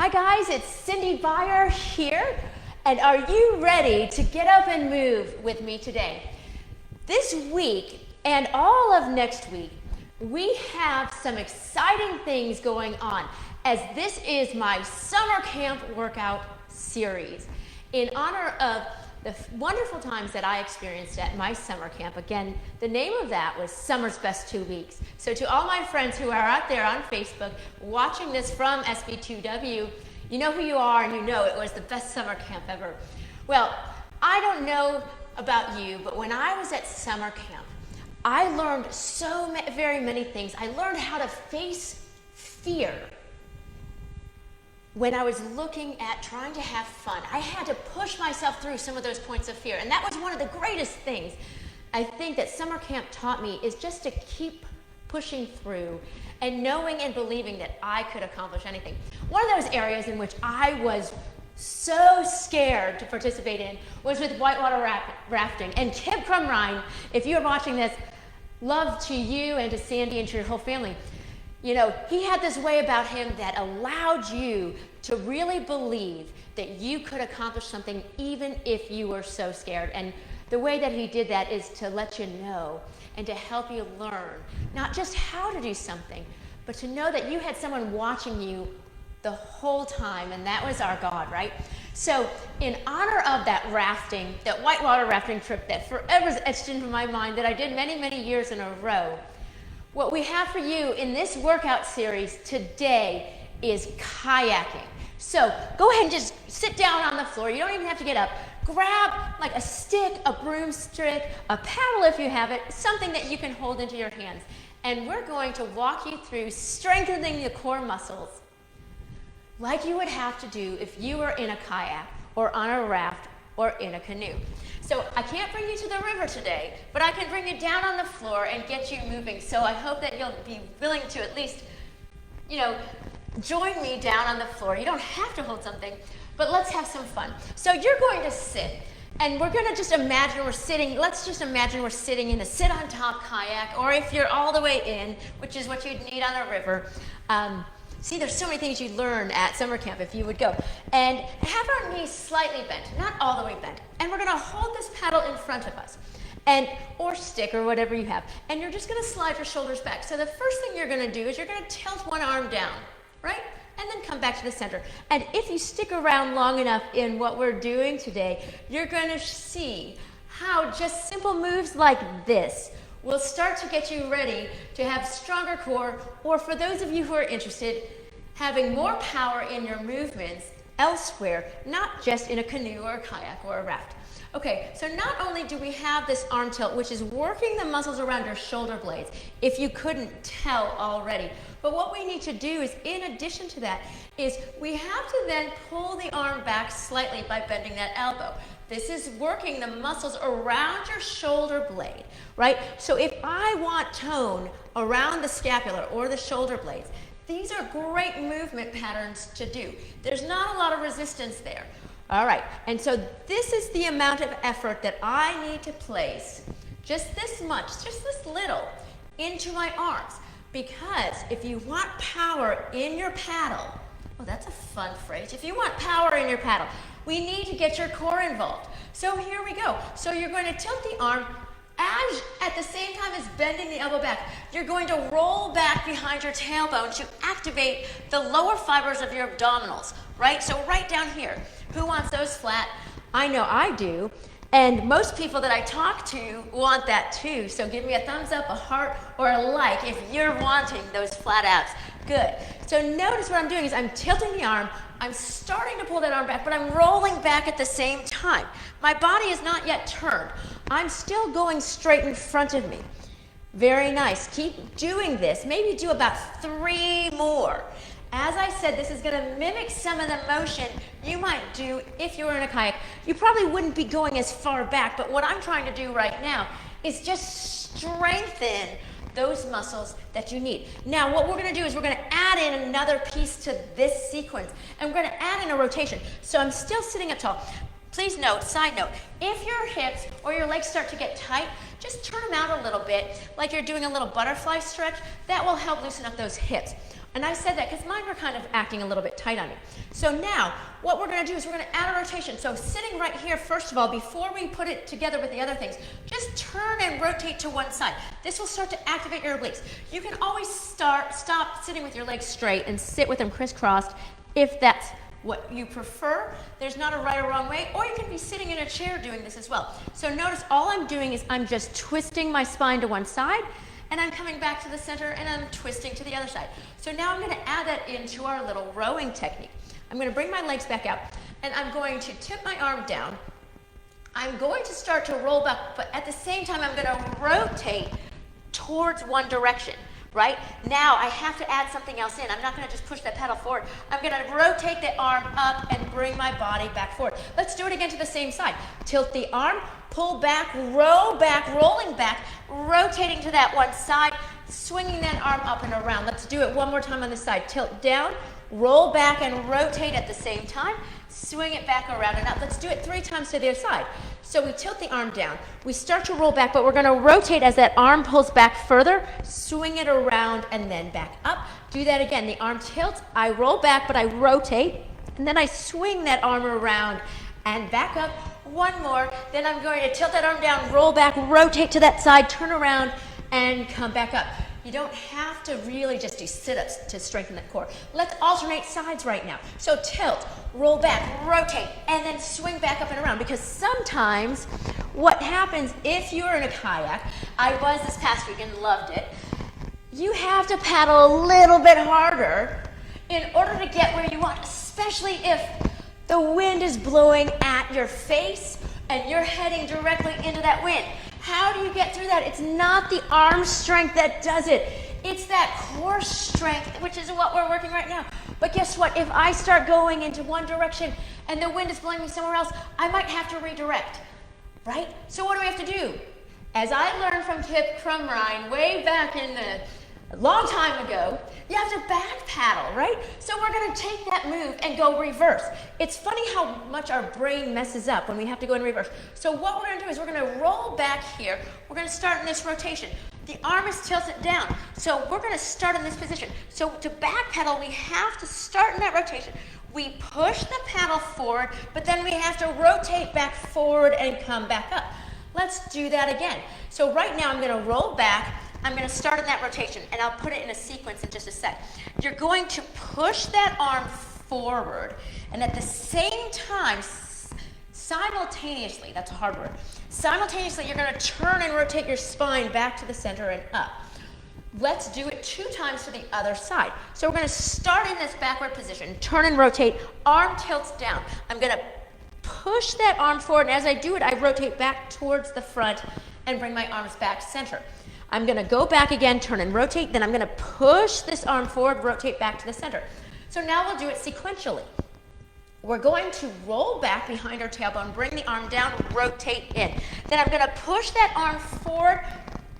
Hi guys, it's Cindy Byer here, and are you ready to get up and move with me today? This week and all of next week, we have some exciting things going on as this is my summer camp workout series in honor of the wonderful times that I experienced at my summer camp. Again, the name of that was Summer's Best 2 Weeks. So to all my friends who are out there on Facebook watching this from SB2W, you know who you are and you know it was the best summer camp ever. Well, I don't know about you, but when I was at summer camp, I learned very many things. I learned how to face fear. When I was looking at trying to have fun, I had to push myself through some of those points of fear. And that was one of the greatest things I think that summer camp taught me, is just to keep pushing through and knowing and believing that I could accomplish anything. One of those areas in which I was so scared to participate in was with whitewater rafting. And Kip Crumrine, if you're watching this, love to you and to Sandy and to your whole family. You know, he had this way about him that allowed you to really believe that you could accomplish something even if you were so scared. And the way that he did that is to let you know and to help you learn, not just how to do something, but to know that you had someone watching you the whole time, and that was our God, right? So in honor of that rafting, that whitewater rafting trip that forever is etched into my mind that I did many, many years in a row, what we have for you in this workout series today is kayaking. So go ahead and just sit down on the floor. You don't even have to get up. Grab like a stick, a broomstick, a paddle if you have it, something that you can hold into your hands. And we're going to walk you through strengthening the core muscles like you would have to do if you were in a kayak or on a raft or in a canoe. So I can't bring you to the river today, but I can bring you down on the floor and get you moving. So I hope that you'll be willing to at least, join me down on the floor. You don't have to hold something, but let's have some fun. So you're going to sit, and we're gonna just imagine we're sitting, let's just imagine we're sitting in a sit on top kayak, or if you're all the way in, which is what you'd need on a river. See, there's so many things you learn at summer camp if you would go. And have our knees slightly bent, not all the way bent. And we're gonna hold this paddle in front of us, or stick or whatever you have. And you're just gonna slide your shoulders back. So the first thing you're gonna do is you're gonna tilt one arm down, right? And then come back to the center. And if you stick around long enough in what we're doing today, you're gonna see how just simple moves like this will start to get you ready to have stronger core, or for those of you who are interested, having more power in your movements elsewhere, not just in a canoe or a kayak or a raft. Okay, so not only do we have this arm tilt, which is working the muscles around your shoulder blades, if you couldn't tell already, but what we need to do is, in addition to that, is we have to then pull the arm back slightly by bending that elbow. This is working the muscles around your shoulder blade, right? So if I want tone around the scapula or the shoulder blades, these are great movement patterns to do. There's not a lot of resistance there. All right, and so this is the amount of effort that I need to place, just this much, just this little, into my arms. Because if you want power in your paddle, oh, that's a fun phrase. If you want power in your paddle, we need to get your core involved. So here we go. So you're going to tilt the arm at the same time as bending the elbow back. You're going to roll back behind your tailbone to activate the lower fibers of your abdominals, right? So right down here. Who wants those flat? I know I do. And most people that I talk to want that too. So give me a thumbs up, a heart, or a like if you're wanting those flat abs. Good. So notice what I'm doing is I'm tilting the arm. I'm starting to pull that arm back, but I'm rolling back at the same time. My body is not yet turned. I'm still going straight in front of me. Very nice. Keep doing this. Maybe do about 3 more. As I said, this is going to mimic some of the motion you might do if you were in a kayak. You probably wouldn't be going as far back, but what I'm trying to do right now is just strengthen those muscles that you need. Now, what we're going to do is we're going to add in another piece to this sequence, and we're going to add in a rotation. So I'm still sitting up tall. Please note, side note, if your hips or your legs start to get tight, just turn them out a little bit, like you're doing a little butterfly stretch. That will help loosen up those hips. And I said that because mine were kind of acting a little bit tight on me. So now, what we're going to do is we're going to add a rotation. So sitting right here, first of all, before we put it together with the other things, just turn and rotate to one side. This will start to activate your obliques. You can always stop sitting with your legs straight and sit with them crisscrossed if that's what you prefer. There's not a right or wrong way, or you can be sitting in a chair doing this as well. So notice all I'm doing is I'm just twisting my spine to one side, and I'm coming back to the center, and I'm twisting to the other side. So now I'm going to add that into our little rowing technique. I'm going to bring my legs back out, and I'm going to tip my arm down. I'm going to start to roll back, but at the same time, I'm going to rotate towards one direction. Right? Now I have to add something else in. I'm not going to just push that pedal forward. I'm going to rotate the arm up and bring my body back forward. Let's do it again to the same side. Tilt the arm, pull back, roll back, rolling back, rotating to that one side, swinging that arm up and around. Let's do it one more time on this side. Tilt down, roll back and rotate at the same time, swing it back around and up. Let's do it 3 times to the other side. So we tilt the arm down, we start to roll back, but we're going to rotate as that arm pulls back further, swing it around and then back up. Do that again. The arm tilts, I roll back, but I rotate, and then I swing that arm around and back up. One more, then I'm going to tilt that arm down, roll back, rotate to that side, turn around and come back up. You don't have to really just do sit-ups to strengthen that core. Let's alternate sides right now. So tilt, roll back, rotate, and then swing back up and around. Because sometimes what happens if you're in a kayak, I was this past week and loved it, you have to paddle a little bit harder in order to get where you want, especially if the wind is blowing at your face and you're heading directly into that wind. How do you get through that? It's not the arm strength that does it. It's that core strength, which is what we're working right now. But guess what? If I start going into one direction and the wind is blowing me somewhere else, I might have to redirect, right? So what do we have to do? As I learned from Kip Crumrine way back in the long time ago, you have to back paddle, right? So we're going to take that move and go reverse. It's funny how much our brain messes up when we have to go in reverse. So what we're going to do is we're going to roll back here. We're going to start in this rotation. The arm is tilted down. So we're going to start in this position. So to back pedal, we have to start in that rotation. We push the paddle forward, but then we have to rotate back forward and come back up. Let's do that again. So right now I'm going to roll back. I'm going to start in that rotation, and I'll put it in a sequence in just a sec. You're going to push that arm forward, and at the same time, simultaneously, that's a hard word, simultaneously you're going to turn and rotate your spine back to the center and up. Let's do it 2 times to the other side. So we're going to start in this backward position, turn and rotate, arm tilts down. I'm going to push that arm forward, and as I do it, I rotate back towards the front and bring my arms back center. I'm going to go back again, turn and rotate, then I'm going to push this arm forward, rotate back to the center. So now we'll do it sequentially. We're going to roll back behind our tailbone, bring the arm down, rotate in. Then I'm going to push that arm forward,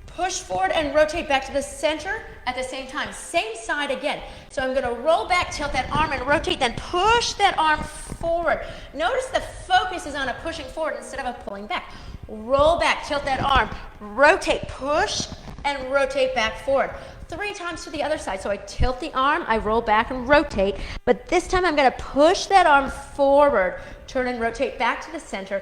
push forward and rotate back to the center at the same time. Same side again. So I'm going to roll back, tilt that arm and rotate, then push that arm forward. Notice the focus is on a pushing forward instead of a pulling back. Roll back, tilt that arm, rotate, push, and rotate back forward. 3 times to the other side. So I tilt the arm, I roll back and rotate, but this time I'm going to push that arm forward, turn and rotate back to the center.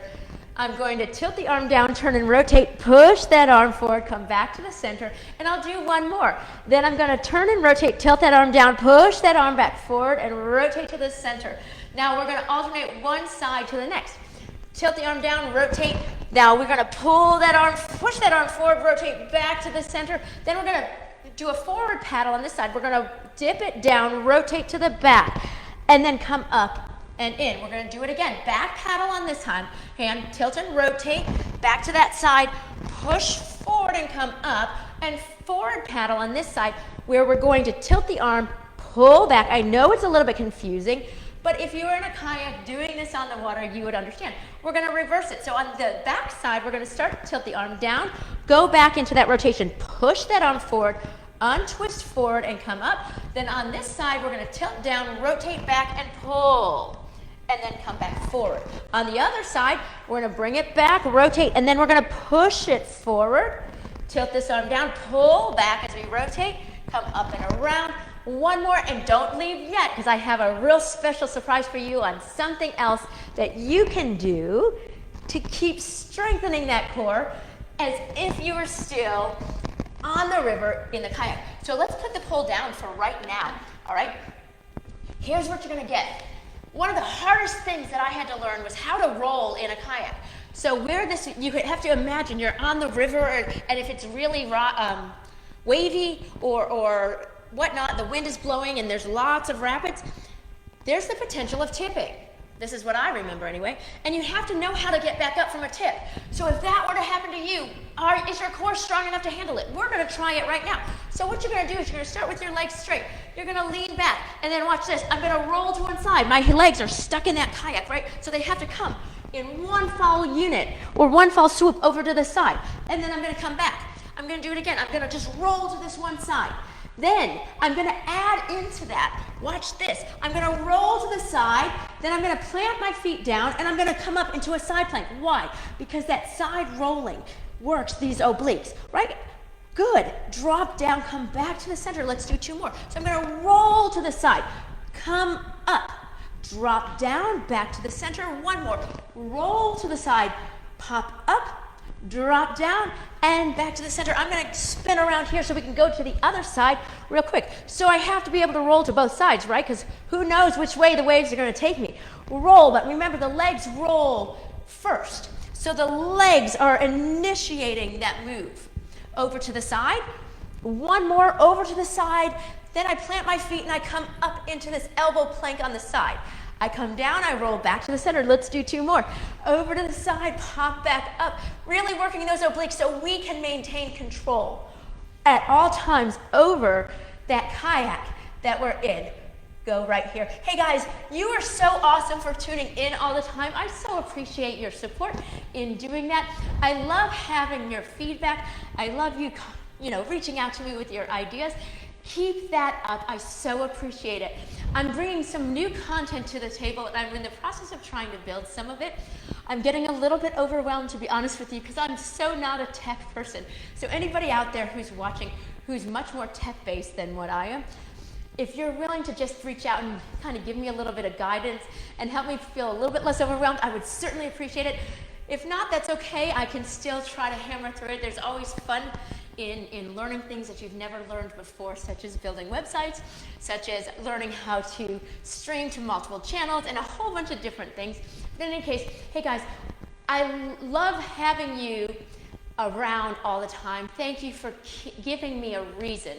I'm going to tilt the arm down, turn and rotate, push that arm forward, come back to the center, and I'll do one more. Then I'm going to turn and rotate, tilt that arm down, push that arm back forward, and rotate to the center. Now we're going to alternate one side to the next. Tilt the arm down, rotate. Now we're going to pull that arm, push that arm forward, rotate back to the center. Then we're going to do a forward paddle on this side. We're going to dip it down, rotate to the back, and then come up and in. We're going to do it again. Back paddle on this hand, tilt and rotate, back to that side, push forward and come up, and forward paddle on this side where we're going to tilt the arm, pull back. I know it's a little bit confusing, but if you were in a kayak doing this on the water, you would understand. We're going to reverse it. So on the back side, we're going to start to tilt the arm down, go back into that rotation, push that arm forward, untwist forward and come up. Then on this side, we're going to tilt down, rotate back and pull, and then come back forward. On the other side, we're going to bring it back, rotate, and then we're going to push it forward, tilt this arm down, pull back as we rotate, come up and around, one more, and don't leave yet, because I have a real special surprise for you on something else that you can do to keep strengthening that core as if you were still on the river in the kayak. So let's put the pole down for right now, all right? Here's what you're gonna get. One of the hardest things that I had to learn was how to roll in a kayak. So where this, you have to imagine you're on the river, and if it's really wavy or whatnot, the wind is blowing and there's lots of rapids, there's the potential of tipping. This is what I remember anyway. And you have to know how to get back up from a tip. So if that were to happen to you, is your core strong enough to handle it? We're gonna try it right now. So what you're gonna do is you're gonna start with your legs straight. You're gonna lean back, and then watch this. I'm gonna roll to one side. My legs are stuck in that kayak, right? So they have to come in one foul unit or one foul swoop over to the side. And then I'm gonna come back. I'm gonna do it again. I'm gonna just roll to this one side. Then I'm gonna add into that. Watch this. I'm gonna roll to the side, then I'm gonna plant my feet down, and I'm gonna come up into a side plank. Why? Because that side rolling works these obliques, right? Good. Drop down, come back to the center. Let's do two more. So I'm gonna roll to the side, come up, drop down, back to the center. One more. Roll to the side, pop up, drop down, and back to the center. I'm gonna spin around here so we can go to the other side real quick. So I have to be able to roll to both sides, right? Because who knows which way the waves are gonna take me. Roll, but remember the legs roll first. So the legs are initiating that move. Over to the side, one more, over to the side, then I plant my feet and I come up into this elbow plank on the side. I come down, I roll back to the center. Let's do two more. Over to the side, pop back up. Really working those obliques so we can maintain control at all times over that kayak that we're in. Go right here. Hey guys, you are so awesome for tuning in all the time. I so appreciate your support in doing that. I love having your feedback. I love you, reaching out to me with your ideas. Keep that up. I so appreciate it. I'm bringing some new content to the table, and I'm in the process of trying to build some of it. I'm getting a little bit overwhelmed, to be honest with you, because I'm so not a tech person. So anybody out there who's watching who's much more tech-based than what I am, if you're willing to just reach out and kind of give me a little bit of guidance and help me feel a little bit less overwhelmed, I would certainly appreciate it. If not, that's okay. I can still try to hammer through it. There's always fun in learning things that you've never learned before, such as building websites, such as learning how to stream to multiple channels, and a whole bunch of different things. But in any case, hey guys, I love having you around all the time. Thank you for giving me a reason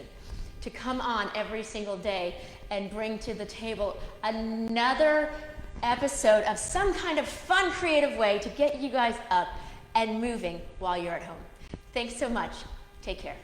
to come on every single day and bring to the table another episode of some kind of fun, creative way to get you guys up and moving while you're at home. Thanks so much. Take care.